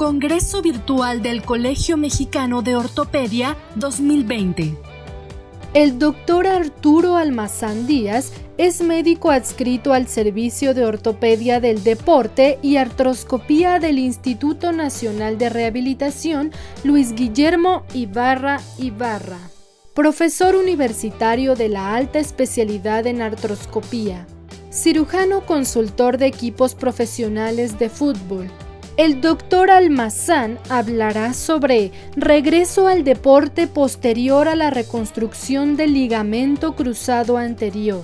Congreso Virtual del Colegio Mexicano de Ortopedia 2020. El doctor Arturo Almazán Díaz es médico adscrito al Servicio de Ortopedia del Deporte y Artroscopía del Instituto Nacional de Rehabilitación Luis Guillermo Ibarra, profesor universitario de la alta especialidad en artroscopía, cirujano consultor de equipos profesionales de fútbol. El doctor Almazán hablará sobre regreso al deporte posterior a la reconstrucción del ligamento cruzado anterior.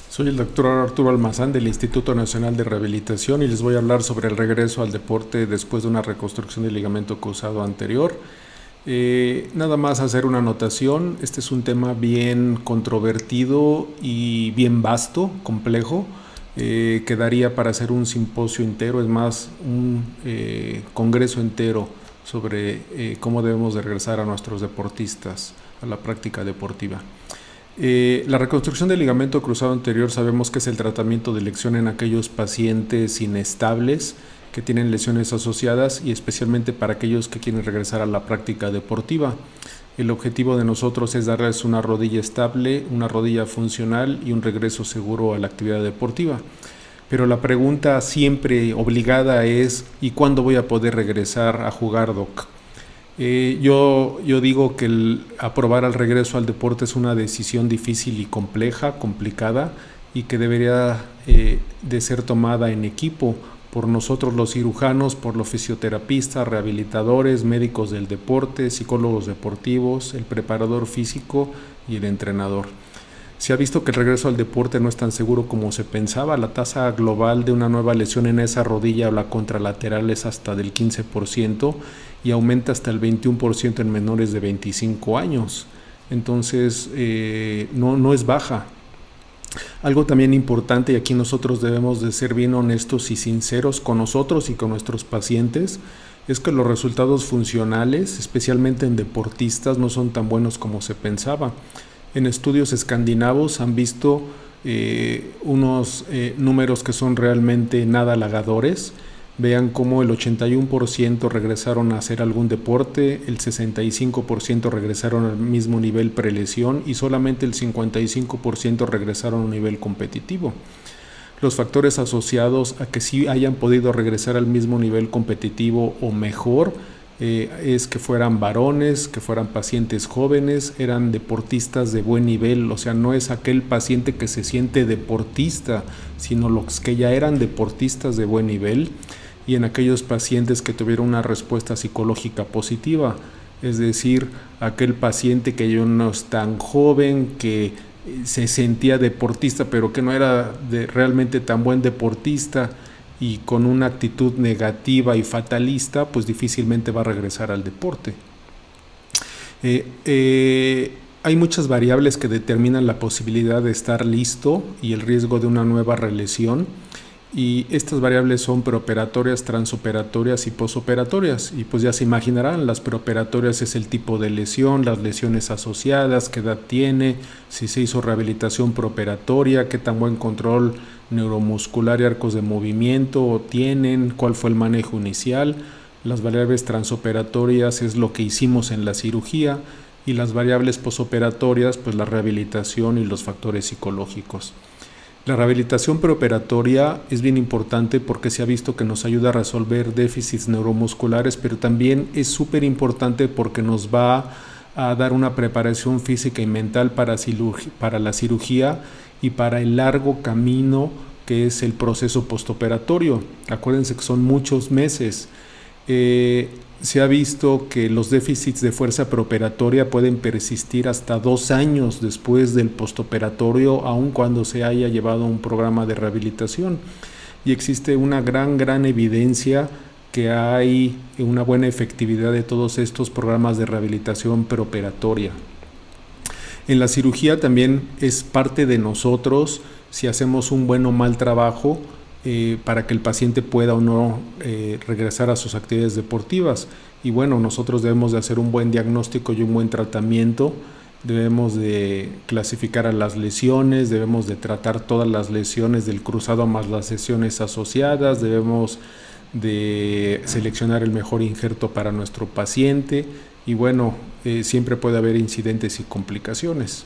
Soy el doctor Arturo Almazán del Instituto Nacional de Rehabilitación y les voy a hablar sobre el regreso al deporte después de una reconstrucción del ligamento cruzado anterior. Nada más hacer una anotación, este es un tema bien controvertido y bien vasto, complejo. Quedaría para hacer un simposio entero, es más, un congreso entero sobre cómo debemos de regresar a nuestros deportistas a la práctica deportiva. La reconstrucción del ligamento cruzado anterior sabemos que es el tratamiento de elección en aquellos pacientes inestables que tienen lesiones asociadas y especialmente para aquellos que quieren regresar a la práctica deportiva. El objetivo de nosotros es darles una rodilla estable, una rodilla funcional y un regreso seguro a la actividad deportiva. Pero la pregunta siempre obligada es ¿y cuándo voy a poder regresar a jugar, doc? Yo digo que aprobar el regreso al deporte es una decisión difícil y complicada y que debería de ser tomada en equipo por nosotros los cirujanos, por los fisioterapistas, rehabilitadores, médicos del deporte, psicólogos deportivos, el preparador físico y el entrenador. Se ha visto que el regreso al deporte no es tan seguro como se pensaba. La tasa global de una nueva lesión en esa rodilla o la contralateral es hasta del 15% y aumenta hasta el 21% en menores de 25 años. Entonces, no es baja. Algo también importante, y aquí nosotros debemos de ser bien honestos y sinceros con nosotros y con nuestros pacientes, es que los resultados funcionales, especialmente en deportistas, no son tan buenos como se pensaba. En estudios escandinavos han visto unos números que son realmente nada halagadores. Vean cómo el 81% regresaron a hacer algún deporte, el 65% regresaron al mismo nivel prelesión y solamente el 55% regresaron a un nivel competitivo. Los factores asociados a que sí hayan podido regresar al mismo nivel competitivo o mejor es que fueran varones, que fueran pacientes jóvenes, eran deportistas de buen nivel, o sea, no es aquel paciente que se siente deportista, sino los que ya eran deportistas de buen nivel. Y en aquellos pacientes que tuvieron una respuesta psicológica positiva, es decir, aquel paciente que ya no es tan joven, que se sentía deportista, pero que no era realmente tan buen deportista y con una actitud negativa y fatalista, pues difícilmente va a regresar al deporte. Hay muchas variables que determinan la posibilidad de estar listo y el riesgo de una nueva relesión. Y estas variables son preoperatorias, transoperatorias y posoperatorias. Y pues ya se imaginarán, las preoperatorias es el tipo de lesión, las lesiones asociadas, qué edad tiene, si se hizo rehabilitación preoperatoria, qué tan buen control neuromuscular y arcos de movimiento tienen, cuál fue el manejo inicial. Las variables transoperatorias es lo que hicimos en la cirugía y las variables posoperatorias, pues la rehabilitación y los factores psicológicos. La rehabilitación preoperatoria es bien importante porque se ha visto que nos ayuda a resolver déficits neuromusculares, pero también es súper importante porque nos va a dar una preparación física y mental para la cirugía y para el largo camino que es el proceso postoperatorio. Acuérdense que son muchos meses. Se ha visto que los déficits de fuerza preoperatoria pueden persistir hasta 2 años después del postoperatorio, aun cuando se haya llevado un programa de rehabilitación. Y existe una gran evidencia que hay una buena efectividad de todos estos programas de rehabilitación preoperatoria. En la cirugía también es parte de nosotros si hacemos un buen o mal trabajo para que el paciente pueda o no regresar a sus actividades deportivas. Y bueno, nosotros debemos de hacer un buen diagnóstico y un buen tratamiento debemos de clasificar a las lesiones, debemos de tratar todas las lesiones del cruzado más las lesiones asociadas, debemos de seleccionar el mejor injerto para nuestro paciente y bueno, siempre puede haber incidentes y complicaciones.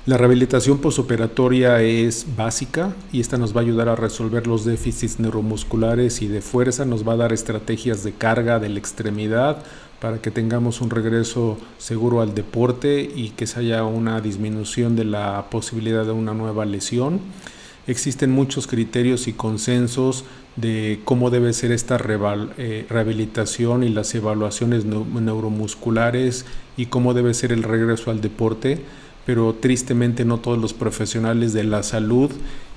La rehabilitación postoperatoria es básica y esta nos va a ayudar a resolver los déficits neuromusculares y de fuerza, nos va a dar estrategias de carga de la extremidad para que tengamos un regreso seguro al deporte y que se haya una disminución de la posibilidad de una nueva lesión. Existen muchos criterios y consensos de cómo debe ser esta rehabilitación y las evaluaciones neuromusculares y cómo debe ser el regreso al deporte, pero tristemente no todos los profesionales de la salud,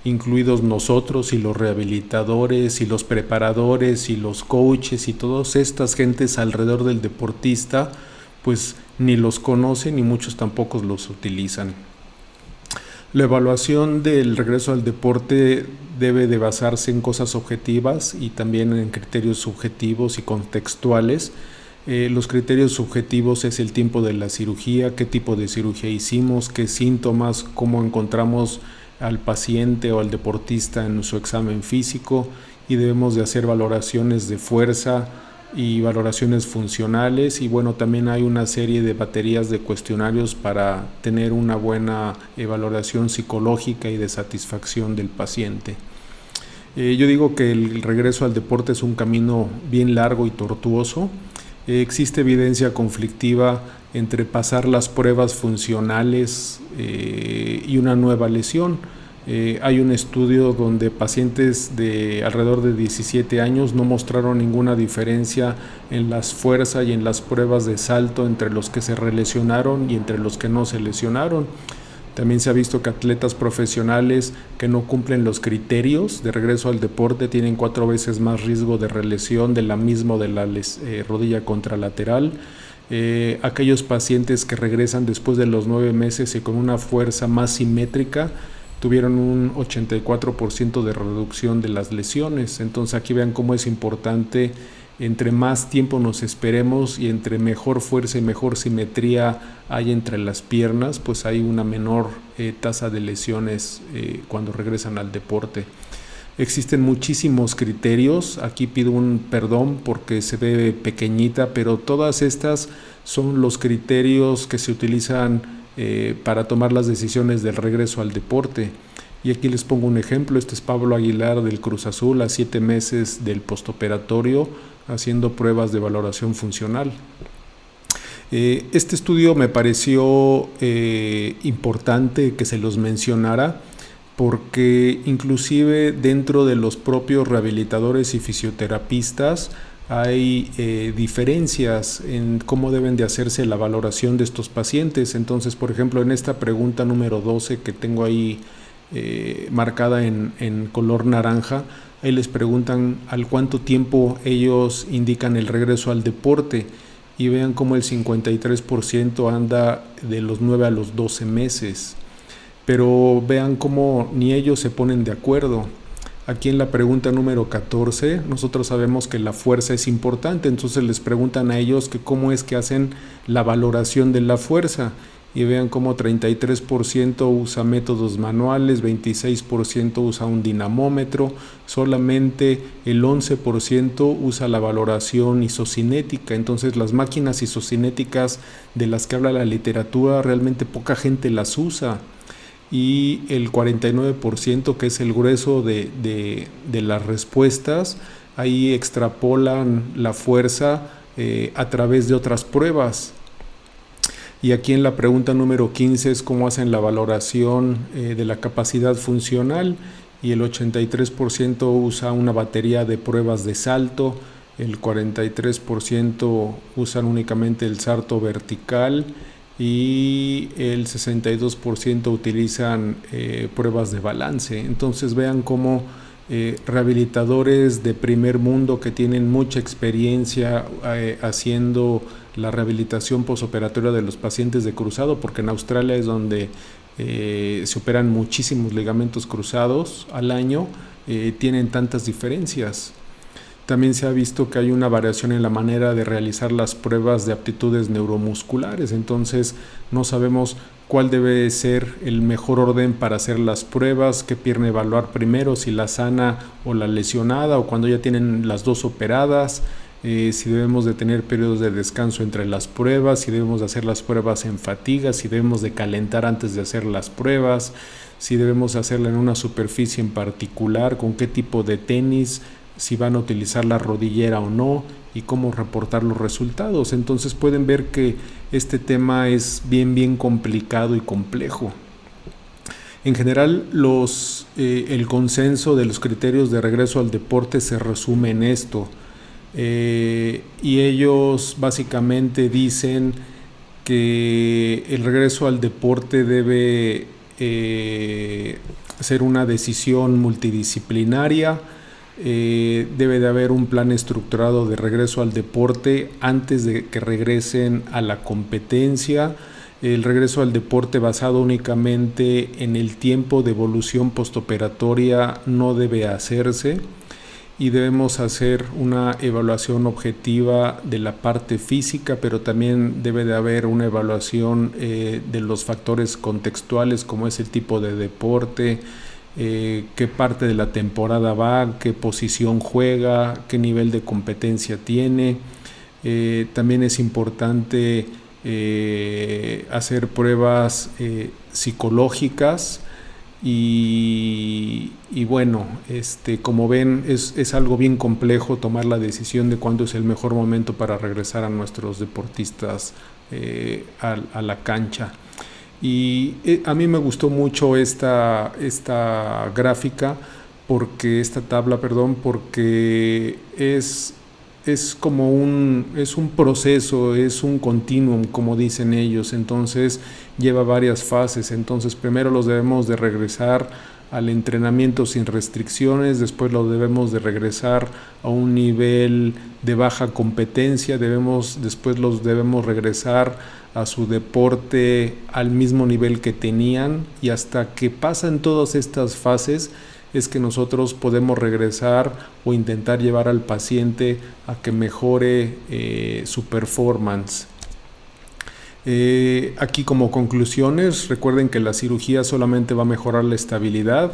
incluidos nosotros y los rehabilitadores y los preparadores y los coaches y todas estas gentes alrededor del deportista, pues ni los conocen y muchos tampoco los utilizan. La evaluación del regreso al deporte debe de basarse en cosas objetivas y también en criterios subjetivos y contextuales. Los criterios subjetivos es el tiempo de la cirugía, qué tipo de cirugía hicimos, qué síntomas, cómo encontramos al paciente o al deportista en su examen físico y debemos de hacer valoraciones de fuerza y valoraciones funcionales y bueno, también hay una serie de baterías de cuestionarios para tener una buena valoración psicológica y de satisfacción del paciente. Yo digo que el regreso al deporte es un camino bien largo y tortuoso. Existe evidencia conflictiva entre pasar las pruebas funcionales y una nueva lesión. Hay un estudio donde pacientes de alrededor de 17 años no mostraron ninguna diferencia en las fuerzas y en las pruebas de salto entre los que se relesionaron y entre los que no se lesionaron. También se ha visto que atletas profesionales que no cumplen los criterios de regreso al deporte tienen 4 veces más riesgo de relesión de la rodilla contralateral. Aquellos pacientes que regresan después de los 9 meses y con una fuerza más simétrica tuvieron un 84% de reducción de las lesiones. Entonces aquí vean cómo es importante, entre más tiempo nos esperemos y entre mejor fuerza y mejor simetría hay entre las piernas, pues hay una menor tasa de lesiones cuando regresan al deporte. Existen muchísimos criterios, aquí pido un perdón porque se ve pequeñita, pero todas estas son los criterios que se utilizan para tomar las decisiones del regreso al deporte. Y aquí les pongo un ejemplo, este es Pablo Aguilar del Cruz Azul a 7 meses del postoperatorio haciendo pruebas de valoración funcional. Este estudio me pareció importante que se los mencionara porque inclusive dentro de los propios rehabilitadores y fisioterapistas hay diferencias en cómo deben de hacerse la valoración de estos pacientes. Entonces, por ejemplo, en esta pregunta número 12 que tengo ahí marcada en color naranja, ahí les preguntan al cuánto tiempo ellos indican el regreso al deporte y vean cómo el 53% anda de los 9 a los 12 meses. Pero vean cómo ni ellos se ponen de acuerdo. Aquí en la pregunta número 14, nosotros sabemos que la fuerza es importante, entonces les preguntan a ellos que cómo es que hacen la valoración de la fuerza. Y vean cómo 33% usa métodos manuales, 26% usa un dinamómetro, solamente el 11% usa la valoración isocinética. Entonces las máquinas isocinéticas de las que habla la literatura realmente poca gente las usa. Y el 49%, que es el grueso de las respuestas, ahí extrapolan la fuerza a través de otras pruebas. Y aquí en la pregunta número 15 es cómo hacen la valoración de la capacidad funcional y el 83% usa una batería de pruebas de salto, el 43% usan únicamente el salto vertical y el 62% utilizan pruebas de balance. Entonces vean cómo rehabilitadores de primer mundo que tienen mucha experiencia haciendo la rehabilitación postoperatoria de los pacientes de cruzado, porque en Australia es donde se operan muchísimos ligamentos cruzados al año, tienen tantas diferencias. También se ha visto que hay una variación en la manera de realizar las pruebas de aptitudes neuromusculares, entonces no sabemos cuál debe ser el mejor orden para hacer las pruebas, qué pierna evaluar primero, si la sana o la lesionada, o cuando ya tienen las dos operadas, si debemos de tener periodos de descanso entre las pruebas, si debemos de hacer las pruebas en fatiga, si debemos de calentar antes de hacer las pruebas, si debemos hacerla en una superficie en particular, con qué tipo de tenis, si van a utilizar la rodillera o no, y cómo reportar los resultados. Entonces pueden ver que este tema es bien complicado y complejo. En general, el consenso de los criterios de regreso al deporte se resume en esto, y ellos básicamente dicen que el regreso al deporte debe ser una decisión multidisciplinaria. Debe de haber un plan estructurado de regreso al deporte antes de que regresen a la competencia. El regreso al deporte basado únicamente en el tiempo de evolución postoperatoria no debe hacerse, y debemos hacer una evaluación objetiva de la parte física, pero también debe de haber una evaluación de los factores contextuales, como es el tipo de deporte, qué parte de la temporada va, qué posición juega, qué nivel de competencia tiene. También es importante hacer pruebas psicológicas, y bueno, como ven, es algo bien complejo tomar la decisión de cuándo es el mejor momento para regresar a nuestros deportistas a la cancha. Y a mí me gustó mucho esta gráfica, esta tabla, porque es como un proceso, es un continuum, como dicen ellos. Entonces lleva varias fases. Entonces primero los debemos de regresar al entrenamiento sin restricciones, después los debemos de regresar a un nivel de baja competencia, después los debemos regresar a su deporte al mismo nivel que tenían, y hasta que pasan todas estas fases es que nosotros podemos regresar o intentar llevar al paciente a que mejore su performance. Aquí como conclusiones, recuerden que la cirugía solamente va a mejorar la estabilidad.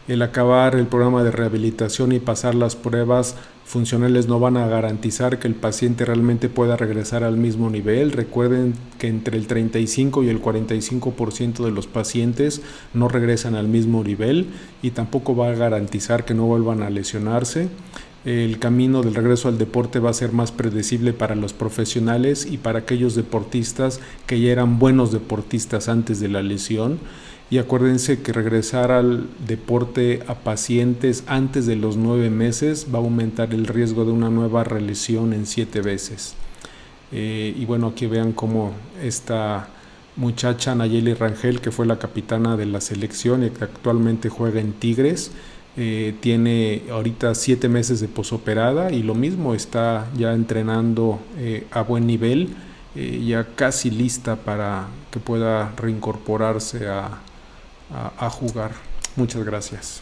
El acabar el programa de rehabilitación y pasar las pruebas funcionales no van a garantizar que el paciente realmente pueda regresar al mismo nivel. Recuerden que entre el 35 y el 45% de los pacientes no regresan al mismo nivel, y tampoco va a garantizar que no vuelvan a lesionarse. El camino del regreso al deporte va a ser más predecible para los profesionales y para aquellos deportistas que ya eran buenos deportistas antes de la lesión. Y acuérdense que regresar al deporte a pacientes antes de los 9 meses va a aumentar el riesgo de una nueva relesión en 7 veces. Y bueno, aquí vean cómo esta muchacha Nayeli Rangel, que fue la capitana de la selección y que actualmente juega en Tigres, tiene ahorita 7 meses de posoperada, y lo mismo, está ya entrenando a buen nivel, ya casi lista para que pueda reincorporarse a jugar. Muchas gracias.